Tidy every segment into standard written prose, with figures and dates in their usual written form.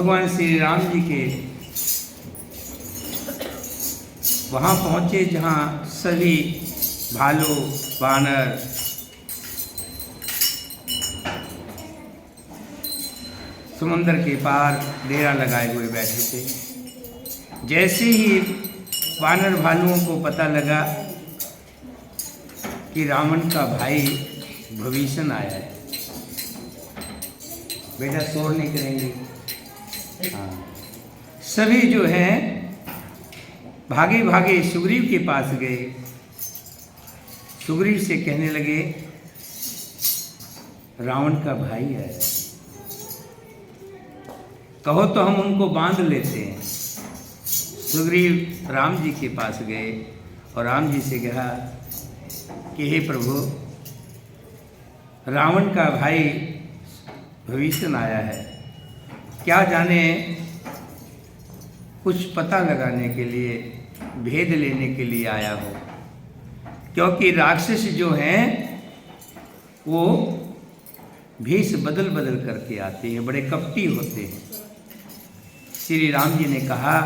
भगवान श्री राम जी के वहाँ पहुँचे जहाँ सभी भालू वानर समुद्र के पार डेरा लगाए हुए बैठे थे। जैसे ही वानर भालुओं को पता लगा कि रावण का भाई भविष्ण आया है, बेटा शोर नहीं करेंगे। हाँ, सभी जो हैं भागे भागे सुग्रीव के पास गए। सुग्रीव से कहने लगे रावण का भाई है, कहो तो हम उनको बांध लेते हैं। सुग्रीव राम जी के पास गए और राम जी से कहा कि हे प्रभु, रावण का भाई भविष्ण आया है, क्या जाने कुछ पता लगाने के लिए, भेद लेने के लिए आया हो, क्योंकि राक्षस जो हैं वो भेष बदल बदल करके आते हैं, बड़े कपटी होते हैं। श्री राम जी ने कहा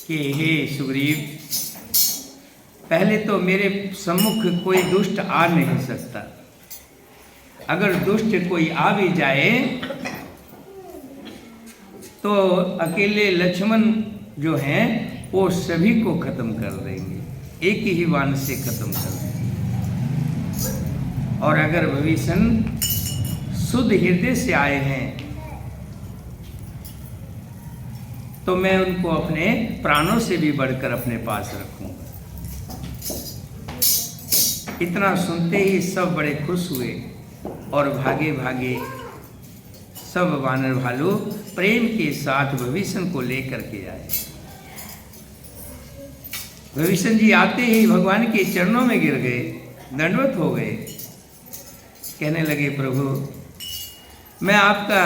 कि हे सुग्रीव, पहले तो मेरे सम्मुख कोई दुष्ट आ नहीं सकता, अगर दुष्ट कोई आ भी जाए तो अकेले लक्ष्मण जो हैं वो सभी को खत्म कर देंगे, एक ही बाण से खत्म कर देंगे। और अगर भविष्ण शुद्ध हृदय से आए हैं तो मैं उनको अपने प्राणों से भी बढ़कर अपने पास रखूंगा। इतना सुनते ही सब बड़े खुश हुए और भागे भागे सब वानर भालू प्रेम के साथ भविष्ण को लेकर के आए। भविष्ण जी आते ही भगवान के चरणों में गिर गए, दंडवत हो गए, कहने लगे प्रभु, मैं आपका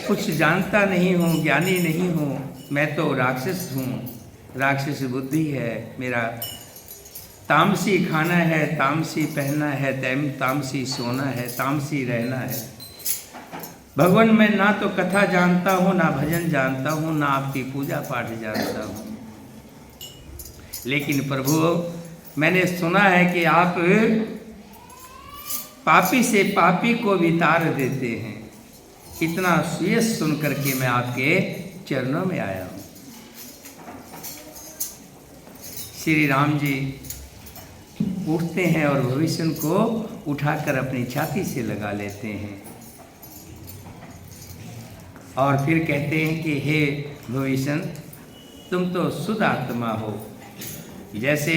कुछ जानता नहीं हूँ, ज्ञानी नहीं हूँ, मैं तो राक्षस हूँ, राक्षस बुद्धि है, मेरा तामसी खाना है, तामसी पहनना है, तामसी सोना है, तामसी रहना है। भगवान मैं ना तो कथा जानता हूँ, ना भजन जानता हूँ, ना आपकी पूजा पाठ जानता हूँ, लेकिन प्रभु मैंने सुना है कि आप पापी से पापी को भी तार देते हैं। इतना सुयश सुन करके मैं आपके चरणों में आया हूँ। श्री राम जी उठते हैं और भविष्ण को उठाकर अपनी छाती से लगा लेते हैं और फिर कहते हैं कि हे भविष्ण, तुम तो शुद्ध आत्मा हो। जैसे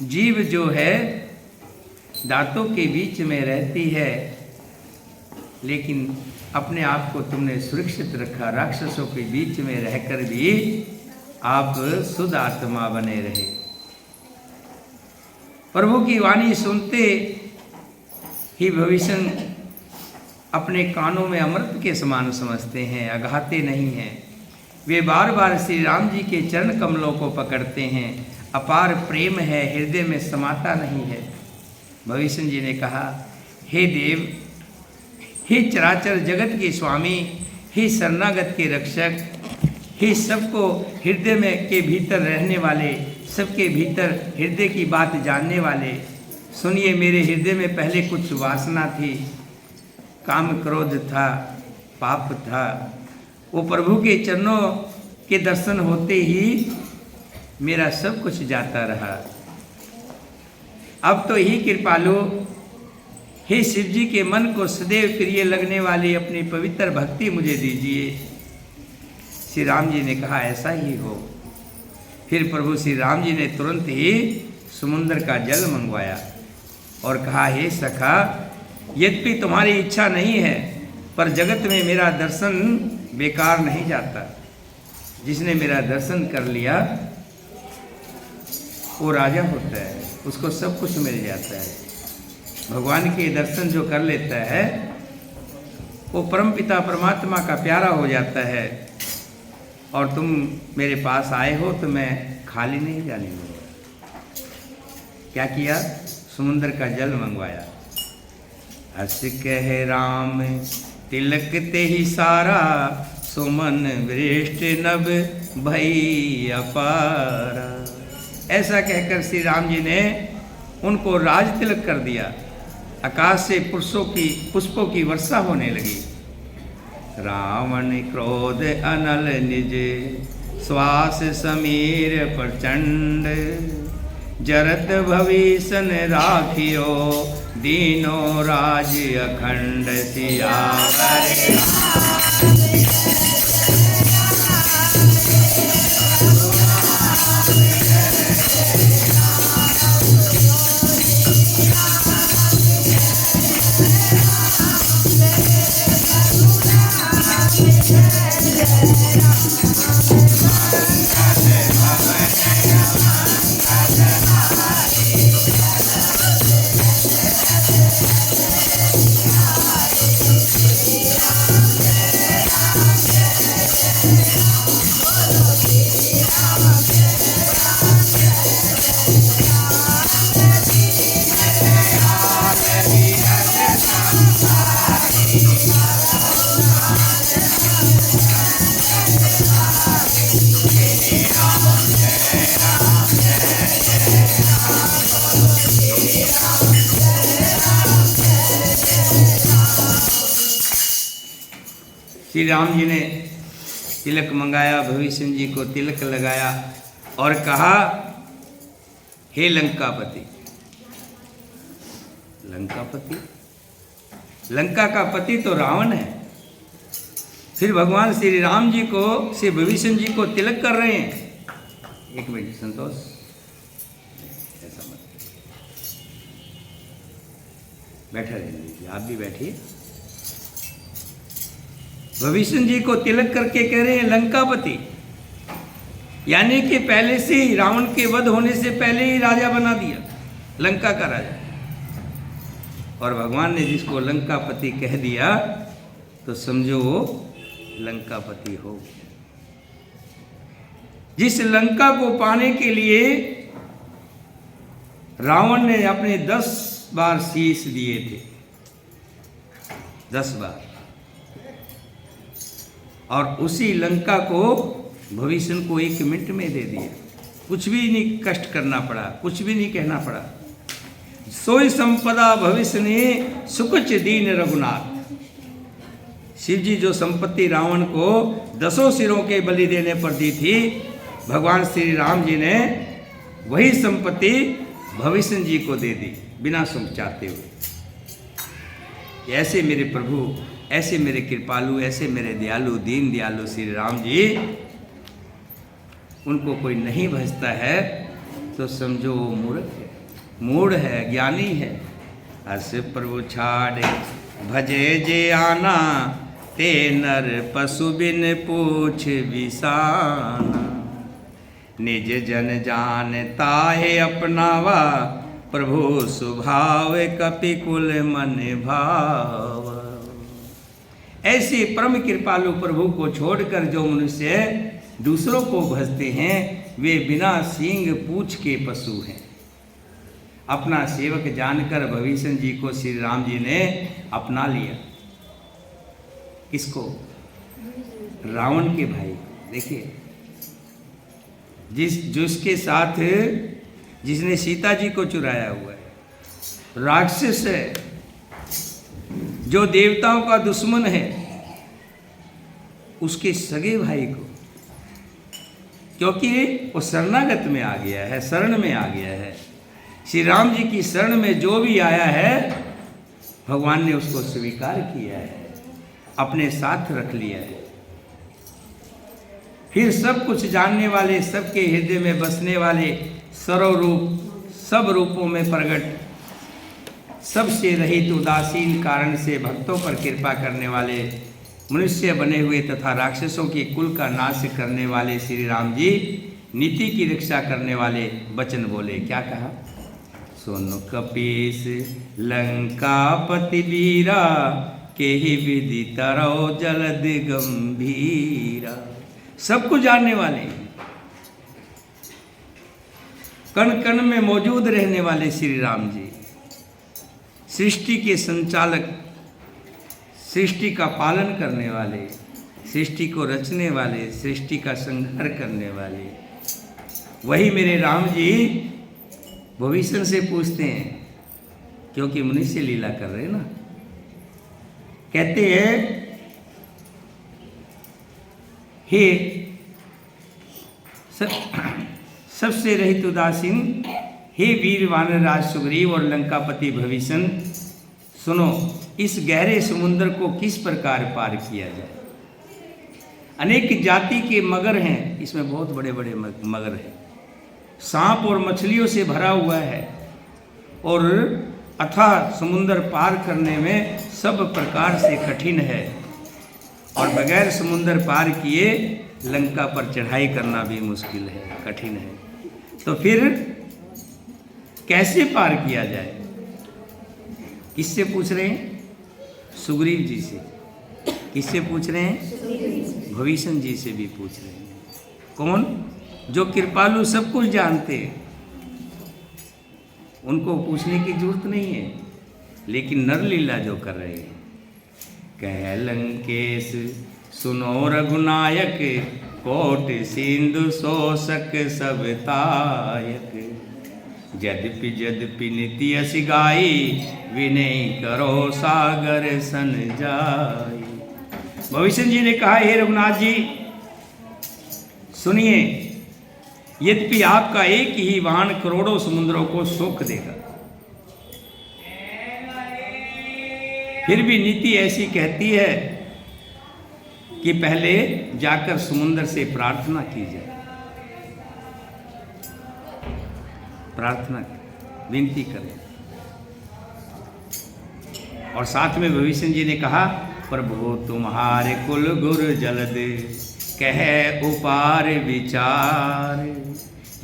जीव जो है दांतों के बीच में रहती है, लेकिन अपने आप को तुमने सुरक्षित रखा, राक्षसों के बीच में रहकर भी आप शुद्ध आत्मा बने रहे। प्रभु की वाणी सुनते ही भविष्ण अपने कानों में अमृत के समान समझते हैं, अघाते नहीं हैं। वे बार बार श्री राम जी के चरण कमलों को पकड़ते हैं, अपार प्रेम है, हृदय में समाता नहीं है। भविष्ण जी ने कहा, हे देव, हे चराचर जगत के स्वामी, हे शरणागत के रक्षक, हे सबको हृदय में के भीतर रहने वाले, सबके भीतर हृदय की बात जानने वाले, सुनिए मेरे हृदय में पहले कुछ वासना थी, काम क्रोध था, पाप था। वो प्रभु के चरणों के दर्शन होते ही मेरा सब कुछ जाता रहा। अब तो ही कृपालु, हे शिव जी के मन को सदैव प्रिय लगने वाली अपनी पवित्र भक्ति मुझे दीजिए। श्री राम जी ने कहा ऐसा ही हो। फिर प्रभु श्री राम जी ने तुरंत ही समुद्र का जल मंगवाया और कहा, हे सखा, यद्यपि तुम्हारी इच्छा नहीं है पर जगत में मेरा दर्शन बेकार नहीं जाता। जिसने मेरा दर्शन कर लिया वो राजा होता है, उसको सब कुछ मिल जाता है। भगवान के दर्शन जो कर लेता है वो परमपिता परमात्मा का प्यारा हो जाता है। और तुम मेरे पास आए हो तो मैं खाली नहीं जाने दूंगा। क्या किया? समुद्र का जल मंगवाया। हर्ष कह राम तिलक ते ही सारा सुमन वृष्ट नभ भई अपारा। ऐसा कहकर श्री राम जी ने उनको राज तिलक कर दिया। आकाश से पुष्पों की वर्षा होने लगी। रावण क्रोध अनल निज श्वास समीर प्रचंड, जरत भविष्य राखियो दीनो राज अखंड। सियावर श्री राम जी ने तिलक मंगाया, भविष्य जी को तिलक लगाया और कहा, हे लंकापति। लंकापति, लंका का पति तो रावण है। फिर भगवान श्री राम जी को, श्री भविष्य जी को तिलक कर रहे हैं। एक मिनट संतोष, ऐसा मत, बैठा रहिए, आप भी बैठिए। भविष्य जी को तिलक करके कह रहे हैं लंकापति, यानी कि पहले से ही रावण के वध होने से पहले ही राजा बना दिया, लंका का राजा। और भगवान ने जिसको लंकापति कह दिया तो समझो वो लंकापति हो। जिस लंका को पाने के लिए रावण ने अपने 10 बार शीश दिए थे, 10 बार, और उसी लंका को भविष्य को 1 मिनट में दे दिया। कुछ भी नहीं कष्ट करना पड़ा, कुछ भी नहीं कहना पड़ा। सोई संपदा भविष्य ने सुकुच दीन रघुनाथ। शिव जी जो संपत्ति रावण को 10 सिरों के बलि देने पर दी थी, भगवान श्री राम जी ने वही संपत्ति भविष्य जी को दे दी, बिना सुख चाहते हुए। ऐसे मेरे प्रभु, ऐसे मेरे कृपालु, ऐसे मेरे दयालु, दीन दयालु श्री राम जी, उनको कोई नहीं भजता है तो समझो वो मूर्ख है, मूढ़ है, ज्ञानी है। अस प्रभु छाड़ भजे जे आना, ते नर पशु बिन पूछ बिसाना। निज जन जान ताहे अपनावा, प्रभु स्वभाव कपिकुल मन भाव। ऐसे परम कृपालु प्रभु को छोड़कर जो मनुष्य दूसरों को भजते हैं, वे बिना सींग पूछ के पशु हैं। अपना सेवक जानकर भविष्य जी को श्री राम जी ने अपना लिया। किसको? रावण के भाई। देखिए, जिसके साथ जिसने सीता जी को चुराया हुआ है, राक्षस है, जो देवताओं का दुश्मन है, उसके सगे भाई को, क्योंकि वो शरणागत में आ गया है, शरण में आ गया है। श्री राम जी की शरण में जो भी आया है, भगवान ने उसको स्वीकार किया है, अपने साथ रख लिया है। फिर सब कुछ जानने वाले, सबके हृदय में बसने वाले, सर्वरूप, सब रूपों में प्रकट, सबसे रहित, उदासीन कारण से भक्तों पर कृपा करने वाले, मनुष्य बने हुए तथा राक्षसों के कुल का नाश करने वाले श्री राम जी नीति की रक्षा करने वाले वचन बोले। क्या कहा? सुन कपीस लंकापति वीरा, के ही विधि तरौ जलद गंभीरा। सब कुछ जानने वाले, कण कण में मौजूद रहने वाले श्री राम जी, सृष्टि के संचालक, सृष्टि का पालन करने वाले, सृष्टि को रचने वाले, सृष्टि का संहार करने वाले, वही मेरे राम जी विभीषण से पूछते हैं, क्योंकि मुनि से लीला कर रहे हैं ना। कहते हैं, हे सबसे रहित उदासीन, हे वीर वानरराज सुग्रीव और लंकापति विभीषण, सुनो, इस गहरे समुद्र को किस प्रकार पार किया जाए। अनेक जाति के मगर हैं, इसमें बहुत बड़े बड़े मगर हैं, सांप और मछलियों से भरा हुआ है, और अथाह समुद्र पार करने में सब प्रकार से कठिन है, और बगैर समुद्र पार किए लंका पर चढ़ाई करना भी मुश्किल है, कठिन है। तो फिर कैसे पार किया जाए? किससे पूछ रहे हैं? सुग्रीव जी से। किससे पूछ रहे हैं? विभीषण जी से भी पूछ रहे हैं। कौन? जो कृपालु सब कुछ जानते हैं, उनको पूछने की जरूरत नहीं है, लेकिन नरलीला जो कर रहे हैं। कह लंकेश सुनो रघुनायक, कोट सिंधु शोषक सब तायक, यद्यपि यद्यपि नीति अस गाई, विनय करो सागर सन जाई। विभीषण जी ने कहा, हे रघुनाथ जी सुनिए, यद्यपि आपका एक ही बाण करोड़ों समुद्रों को सोख देगा, फिर भी नीति ऐसी कहती है कि पहले जाकर समुद्र से प्रार्थना की जाए। प्रार्थना विनती करें। और साथ में विभीषण जी ने कहा, प्रभु तुम्हारे कुल गुरु जलद, कह उपार विचार,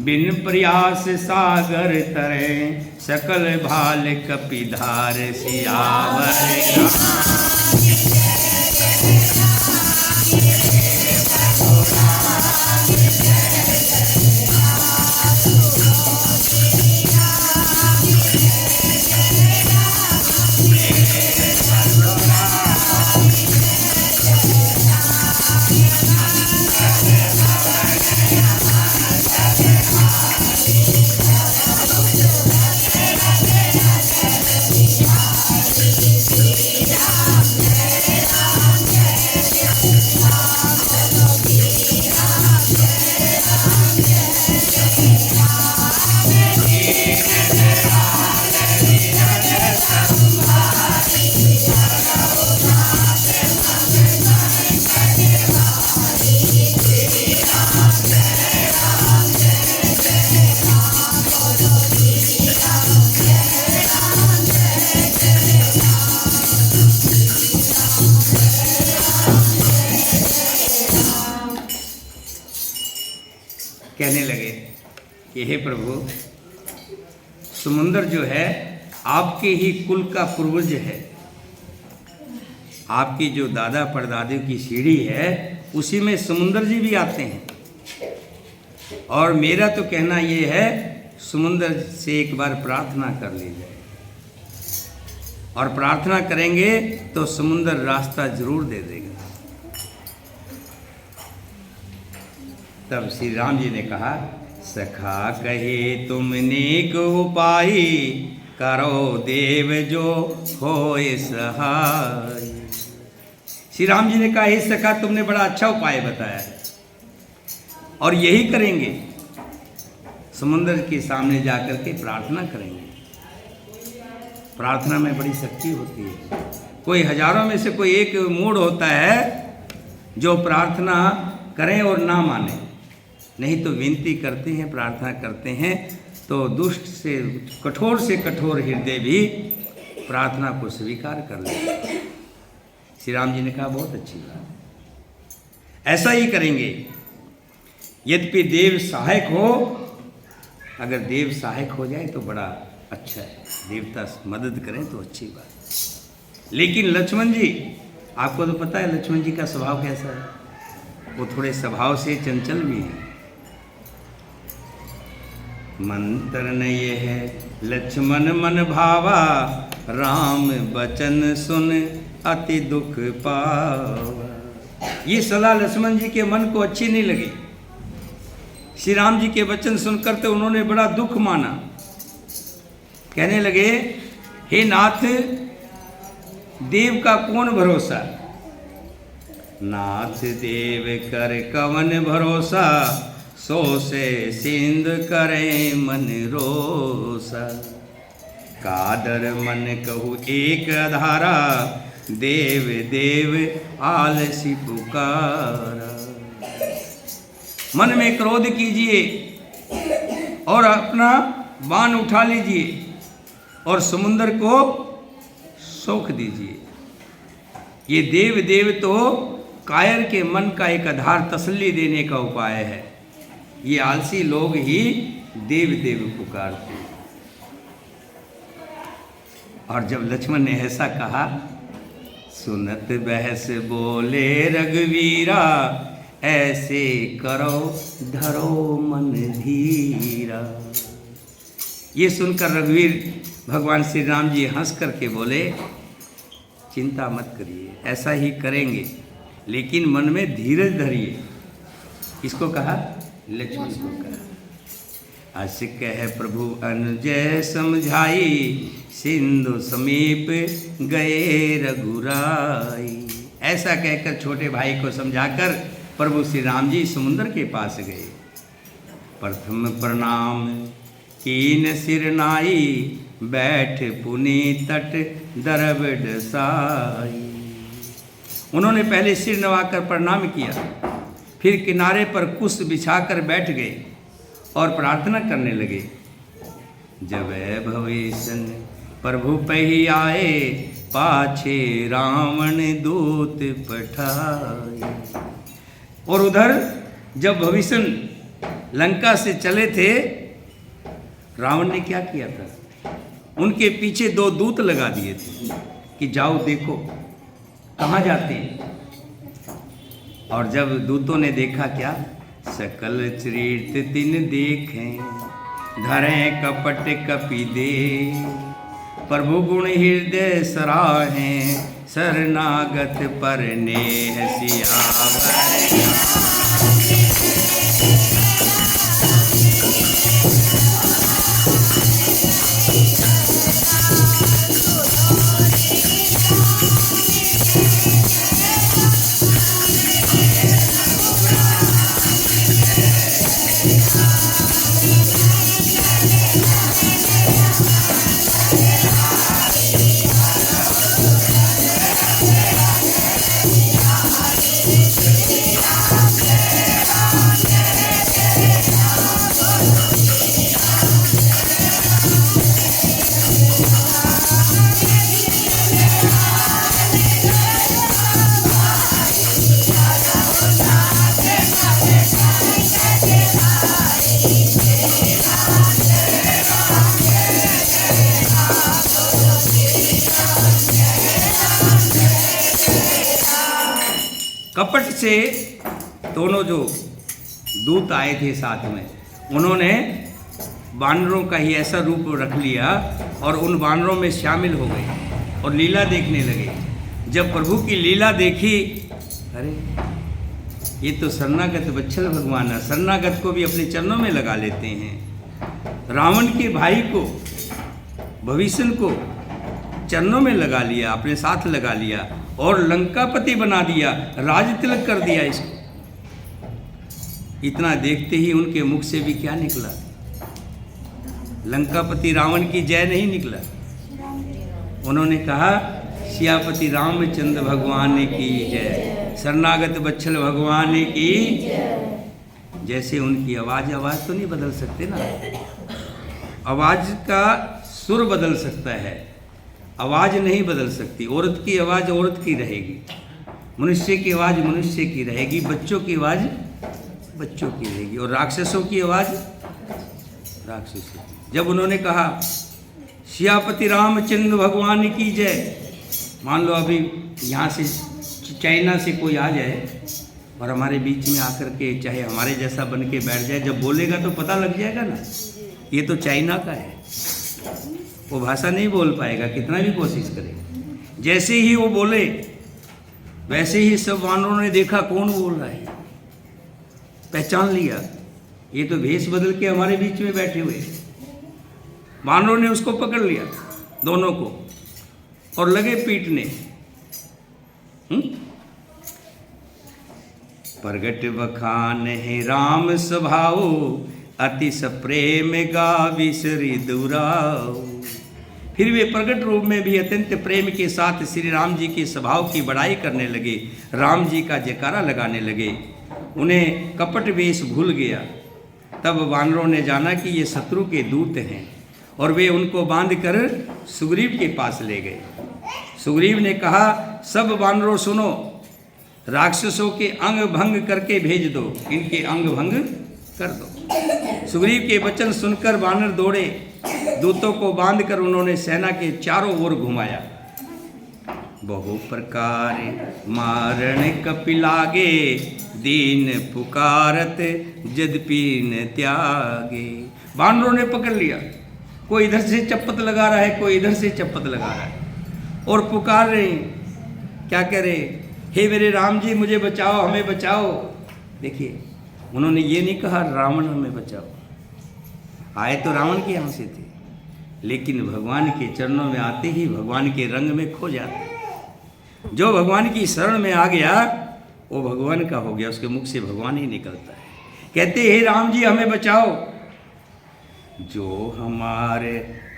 बिन प्रयास सागर तरे, सकल भाल कपिधार सियावर। कहने लगे कि हे प्रभु, समुद्र जो है आपके ही कुल का पूर्वज है, आपकी जो दादा परदादियों की सीढ़ी है उसी में समुद्र जी भी आते हैं। और मेरा तो कहना ये है, समुद्र से एक बार प्रार्थना कर ली जाए, और प्रार्थना करेंगे तो समुद्र रास्ता जरूर दे देगा। तब श्री राम जी ने कहा, सखा कहे तुमने को उपाय, करो देव जो होए सहाय। श्री राम जी ने कहा, हे सखा, तुमने बड़ा अच्छा उपाय बताया है, और यही करेंगे। समुद्र के सामने जाकर के प्रार्थना करेंगे। प्रार्थना में बड़ी शक्ति होती है। कोई हजारों में से कोई एक मूड होता है जो प्रार्थना करें और ना माने, नहीं तो विनती करते हैं, प्रार्थना करते हैं, तो दुष्ट से कठोर हृदय भी प्रार्थना को स्वीकार कर लेते हैं। श्री राम जी ने कहा, बहुत अच्छी बात, ऐसा ही करेंगे। यद्यपि देव सहायक हो, अगर देव सहायक हो जाए तो बड़ा अच्छा है, देवता मदद करें तो अच्छी बात। लेकिन लक्ष्मण जी, आपको तो पता है लक्ष्मण जी का स्वभाव कैसा है, वो थोड़े स्वभाव से चंचल भी हैं। मंत्र न ये है लक्ष्मण मन भावा, राम बचन सुन अति दुख पावा। ये सलाह लक्ष्मण जी के मन को अच्छी नहीं लगी। श्री राम जी के वचन सुनकर तो उन्होंने बड़ा दुख माना। कहने लगे, हे नाथ, देव का कौन भरोसा? नाथ देव कर कवन भरोसा, सो से सिंध करे मन रोसा। कादर मन कहू एक धारा, देव देव आलसी पुकारा। मन में क्रोध कीजिए और अपना बाण उठा लीजिए और समुद्र को सोख दीजिए। ये देव देव तो कायर के मन का एक आधार तसल्ली देने का उपाय है। ये आलसी लोग ही देव देव पुकारते हैं। और जब लक्ष्मण ने ऐसा कहा, सुनत बहस बोले रघुवीरा, ऐसे करो धरो मन धीरा। ये सुनकर रघुवीर भगवान श्री राम जी हंस करके बोले, चिंता मत करिए, ऐसा ही करेंगे, लेकिन मन में धीरज धरिए। किसको कहा? लक्ष्मण को कहा। अस कह प्रभु अनुजय समझाई, सिंधु समीप गए रघुराई। ऐसा कहकर छोटे भाई को समझाकर प्रभु श्री राम जी समुद्र के पास गए। प्रथम प्रणाम कीन सिर नाई, बैठ पुनि तट दरब डसाई। उन्होंने पहले सिर नवाकर प्रणाम किया, फिर किनारे पर कुश बिछाकर बैठ गए और प्रार्थना करने लगे। जब भवेशन प्रभु पही आए, पाछे रावण दूत पठाए। और उधर जब भविष्य लंका से चले थे, रावण ने क्या किया था? उनके पीछे 2 दूत लगा दिए थे कि जाओ देखो कहाँ जाते हैं। और जब दूतों ने देखा, क्या? सकल चरित तिन देखें, धरें कपट कपि दे। प्रभु गुण हृदय सराहें, शरणागत पर नेह सियावर। कपट से दोनों जो दूत आए थे साथ में, उन्होंने वानरों का ही ऐसा रूप रख लिया और उन वानरों में शामिल हो गए और लीला देखने लगे। जब प्रभु की लीला देखी, अरे ये तो शरणागत वत्सल भगवान है, शरणागत को भी अपने चरणों में लगा लेते हैं। रावण के भाई को, भविष्य को चरणों में लगा लिया, अपने साथ लगा लिया और लंकापति बना दिया, राज तिलक कर दिया इसको। इतना देखते ही उनके मुख से भी क्या निकला? लंकापति रावण की जय नहीं निकला। उन्होंने कहा, सियापति रामचंद्र भगवान की जय, शरणागत वत्सल भगवान की। जैसे उनकी आवाज़ तो नहीं बदल सकते ना, आवाज़ का सुर बदल सकता है, आवाज़ नहीं बदल सकती। औरत की आवाज़ औरत की रहेगी, मनुष्य की आवाज़ मनुष्य की रहेगी, बच्चों की आवाज़ बच्चों की रहेगी, और राक्षसों की आवाज़ राक्षसों की। जब उन्होंने कहा सियापति रामचंद्र भगवान की जय, मान लो अभी यहाँ से चाइना से कोई आ जाए और हमारे बीच में आकर के चाहे हमारे जैसा बन के बैठ जाए, जब बोलेगा तो पता लग जाएगा ना, ये तो चाइना का है। वो भाषा नहीं बोल पाएगा कितना भी कोशिश करे, जैसे ही वो बोले वैसे ही सब वानरों ने देखा कौन बोल रहा है, पहचान लिया, ये तो भेष बदल के हमारे बीच में बैठे हुए। वानरों ने उसको पकड़ लिया दोनों को और लगे पीटने। प्रगट बखान है राम स्वभाव, अति सप्रेम गाविसरि दुराओ। फिर वे प्रगट रूप में भी अत्यंत प्रेम के साथ श्री राम जी के स्वभाव की बड़ाई करने लगे, राम जी का जयकारा लगाने लगे। उन्हें कपट वेश भूल गया। तब वानरों ने जाना कि ये शत्रु के दूत हैं और वे उनको बांधकर सुग्रीव के पास ले गए। सुग्रीव ने कहा, सब वानरों सुनो, राक्षसों के अंग भंग करके भेज दो, इनके अंग भंग कर दो। सुग्रीव के वचन सुनकर वानर दौड़े, दूतों को बांधकर उन्होंने सेना के चारों ओर घुमाया। बहु प्रकार मारण कपिलागे, दीन पुकारत यद्यपि न त्यागे। वानरों ने पकड़ लिया, कोई इधर से चप्पत लगा रहा है, कोई इधर से चप्पत लगा रहा है और पुकार रहे हैं। क्या कह रहे, हे मेरे राम जी मुझे बचाओ, हमें बचाओ। देखिए, उन्होंने ये नहीं कहा रावण हमें बचाओ, आए तो रावण के यहाँ से थे, लेकिन भगवान के चरणों में आते ही भगवान के रंग में खो जाते। जो भगवान की शरण में आ गया वो भगवान का हो गया, उसके मुख से भगवान ही निकलता है। कहते, हे राम जी हमें बचाओ। जो हमारे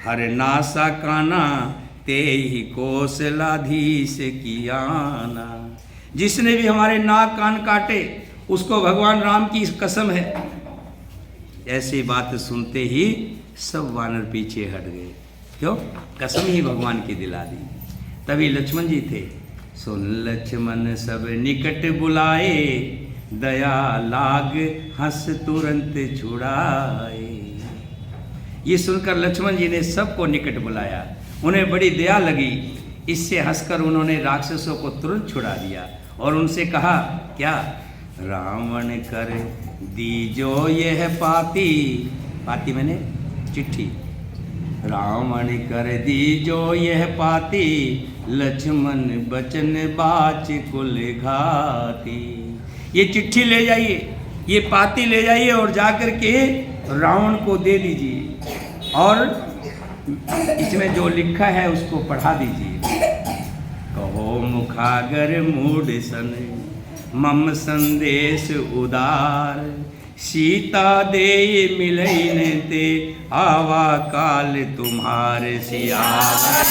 हर नासा काना, ते ही कौशलाधीश की आना। जिसने भी हमारे नाक कान काटे उसको भगवान राम की कसम है। ऐसी बात सुनते ही सब वानर पीछे हट गए। क्यों? कसम ही भगवान की दिला दी। तभी लक्ष्मण जी थे, सुन लक्ष्मण सब निकट बुलाए, दया लाग हंस तुरंत छुड़ाए। ये सुनकर लक्ष्मण जी ने सबको निकट बुलाया, उन्हें बड़ी दया लगी। इससे हंसकर उन्होंने राक्षसों को तुरंत छुड़ा दिया और उनसे कहा, क्या रावण कर दीजो यह पाती। पाती मैंने चिट्ठी। रावण कर दीजो यह पाती, लक्ष्मण बचन बाच कुल घाती। ये चिट्ठी ले जाइए, ये पाती ले जाइए और जाकर के रावण को दे दीजिए और इसमें जो लिखा है उसको पढ़ा दीजिए। कहो मुखागर मूढ़ सन, मम संदेश उदार। सीता दे मिलई ने ते, आवा काल तुम्हारे सियावर।